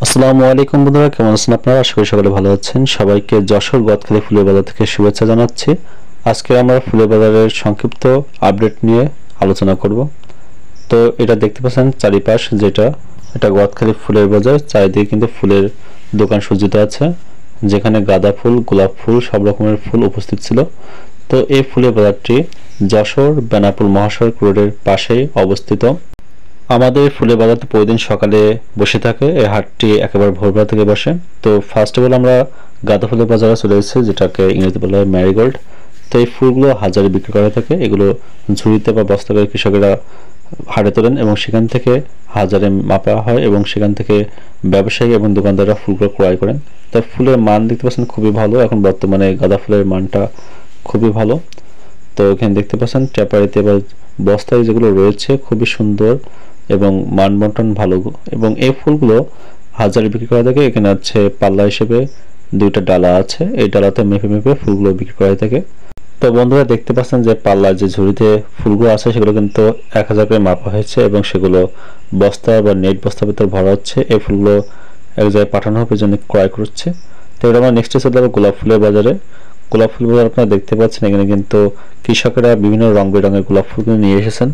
আসসালামু আলাইকুম বন্ধুরা, কেমন আছেন আপনারা? আশা করি সকলে ভালো আছেন। সবাইকে যশোর গদখালি ফুলের বাজার থেকে শুভেচ্ছা জানাচ্ছি। আজকে আমরা ফুলের বাজারের সংক্ষিপ্ত আপডেট নিয়ে আলোচনা করব। তো এটা দেখতে পাচ্ছেন চারিপাশ এটা গদখালি ফুলের বাজার। চারিদিকে কিন্তু ফুলের দোকান সজ্জিত আছে, যেখানে গাঁদা ফুল, গোলাপ ফুল, সব রকমের ফুল উপস্থিত ছিল। তো এই ফুলের বাজারটি যশোর বেনাপোল মহাসড়ক রোডের পাশেই অবস্থিত। আমাদের ফুলের বাজার তো প্রতিদিন সকালে বসে থাকে। এই হাটটি একেবারে ভোরবেলা থেকে বসে। তো ফার্স্ট অফ অল আমরা গাঁদা ফুলের বাজারে চলে এসেছি, যেটাকে ইংরেজিতে বলা হয় ম্যারিগোল্ড। তো এই ফুলগুলো হাজারে বিক্রি করা থাকে। এগুলো ঝুড়িতে বা বস্তা করে কৃষকেরা হাটে তোলেন এবং সেখান থেকে হাজারে মাপা হয় এবং সেখান থেকে ব্যবসায়ী এবং দোকানদাররা ফুলগুলো ক্রয় করেন। তাই ফুলের মান দেখতে পাচ্ছেন খুবই ভালো। এখন বর্তমানে গাঁদা ফুলের মানটা খুবই ভালো। তো এখানে দেখতে পাচ্ছেন ট্যাপারিতে বা বস্তায় যেগুলো রয়েছে খুবই সুন্দর এবং মানবন্টন ভালো। এবং এই ফুলগুলো হাজারে বিক্রি করা থাকে। এখানে আছে পাল্লা হিসেবে দুইটা ডালা আছে, এই ডালাতে মেপে মেপে ফুলগুলো বিক্রি করা থাকে। তো বন্ধুরা দেখতে পাচ্ছেন যে পাল্লার যে ঝুড়িতে ফুলগুলো আছে সেগুলো কিন্তু 1000 করে মাপা হয়েছে এবং সেগুলো বস্তা বা নেট বস্তার ভিতর ভরা হচ্ছে। এই ফুলগুলো এক জায়গায় পাঠানো হবে, জন্য ক্রয় করছে। তো এটা আমরা নেক্সটে চলে যাবো গোলাপ ফুলের বাজারে। গোলাপ ফুল বাজার আপনারা দেখতে পাচ্ছেন, এখানে কিন্তু কৃষকেরা বিভিন্ন রং বেরঙের গোলাপ ফুলগুলো নিয়ে এসেছেন।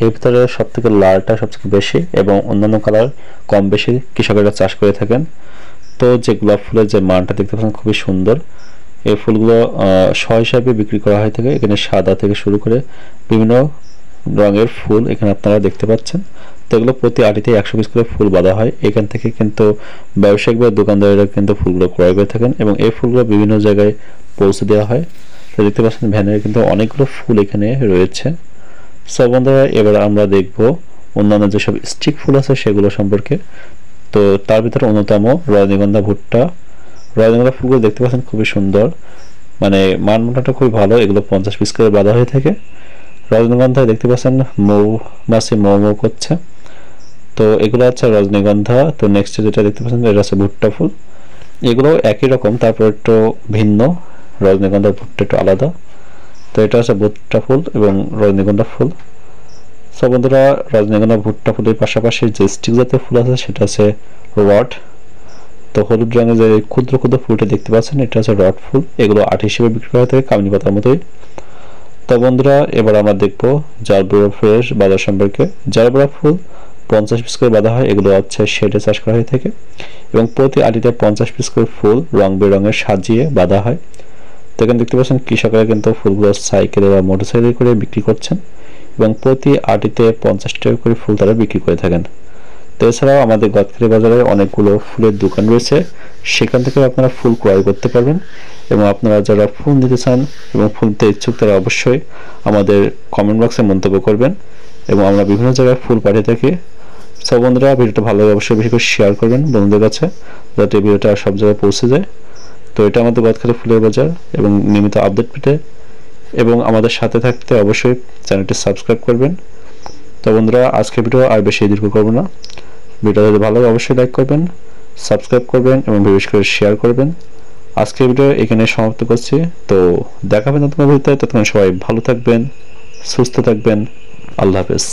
এর ভিতরে সব থেকে লালটা সবথেকে বেশি এবং অন্যান্য কালার কম বেশি কৃষকেরা চাষ করে থাকেন। তো যে গোলাপ ফুলের যে মানটা দেখতে পাচ্ছেন খুবই সুন্দর। এই ফুলগুলো শ হিসাবে বিক্রি করা হয়ে থাকে। এখানে সাদা থেকে শুরু করে বিভিন্ন রঙের ফুল এখানে আপনারা দেখতে পাচ্ছেন। তো এগুলো প্রতি আটিতে 100 পিস করে ফুল বাঁধা হয়। এখান থেকে কিন্তু ব্যবসায়িক বা দোকানদারেরা কিন্তু ফুলগুলো ক্রয় করে থাকেন এবং এই ফুলগুলো বিভিন্ন জায়গায় পৌঁছে দেওয়া হয়। তো দেখতে পাচ্ছেন ভ্যানের কিন্তু অনেকগুলো ফুল এখানে রয়েছে। সব বন্ধুরা, এবার আমরা দেখব অন্যান্য যেসব স্টিক ফুল আছে সেগুলো সম্পর্কে। তো তার ভিতরে অন্যতম রজনীগন্ধা ভুট্টা। রজনীগন্ধা ফুলগুলো দেখতে পাচ্ছেন খুবই সুন্দর, মানে মানটা খুবই ভালো। এগুলো 50 পিস করে বাঁধা হয়ে থাকে। রজনীগন্ধায় দেখতে পাচ্ছেন মৌমাছি মৌ মৌ করছে। তো এগুলো হচ্ছে রজনীগন্ধা। তো নেক্সট যেটা দেখতে পাচ্ছেন এটা হচ্ছে ভুট্টা ফুল। এগুলো একই রকম, তারপর একটু ভিন্ন। রজনীগন্ধার ভুট্টা একটু আলাদা। তো এটা হচ্ছে ভুট্টা ফুল এবং রজনীগন্ধা ফুল। সব বন্ধুরা, রজনীগন্ধা ভুট্টা ফুলের পাশাপাশি যে স্টিক জাতীয় ফুল আছে সেটা আছে রড। তো হলুদ রঙের যে ক্ষুদ্র ক্ষুদ্র ফুলটা দেখতে পাচ্ছেন এটা হচ্ছে রড ফুল। এগুলো আটি হিসেবে বিক্রি করা থাকে, কামিনী পাতার মতোই। তো বন্ধুরা, এবার আমরা দেখবো জারবেরা ফ্রেশ বাজার সম্পর্কে। জারবেরা ফুল 50 পিস করে বাঁধা হয়। এগুলো হচ্ছে শেডে চাষ করা হয়ে থাকে এবং প্রতি আটিতে 50 পিস করে ফুল রং বেরঙের সাজিয়ে বাঁধা হয়। তো এখানে দেখতে পাচ্ছেন কৃষকরা কিন্তু ফুলগুলো সাইকেলে বা মোটরসাইকেলে করে বিক্রি করছেন এবং প্রতি আটিতে 50 টাকা করে ফুল তারা বিক্রি করে থাকেন। তো এছাড়াও আমাদের গদখালি বাজারে অনেকগুলো ফুলের দোকান রয়েছে, সেখান থেকে আপনারা ফুল ক্রয় করতে পারবেন। এবং আপনারা যারা ফুল নিতে চান এবং ফুল নিতে ইচ্ছুক তারা অবশ্যই আমাদের কমেন্ট বক্সে মন্তব্য করবেন এবং আমরা বিভিন্ন জায়গায় ফুল পাঠিয়ে থাকি। সব বন্ধুরা, ভিডিওটা ভালো লাগে অবশ্যই বেশি করে শেয়ার করবেন বন্ধুদের কাছে, যাতে ভিডিওটা সব জায়গায় পৌঁছে যায়। তো এটা আমাদের গদখালি ফুলের বাজার এবং নিয়মিত আপডেট পেতে এবং আমাদের সাথে থাকতে অবশ্যই চ্যানেলটি সাবস্ক্রাইব করবেন। তো বন্ধুরা, আজকের ভিডিও আর বেশি দীর্ঘ করব না। ভিডিওটা যদি ভালো লাগে অবশ্যই লাইক করবেন, সাবস্ক্রাইব করবেন এবং বিশেষ করে শেয়ার করবেন। আজকের ভিডিও এখানে সমাপ্ত করছি। তো দেখা হবে নতুন ভিডিওতে। ততক্ষণ সবাই ভালো থাকবেন, সুস্থ থাকবেন। আল্লাহ হাফেজ।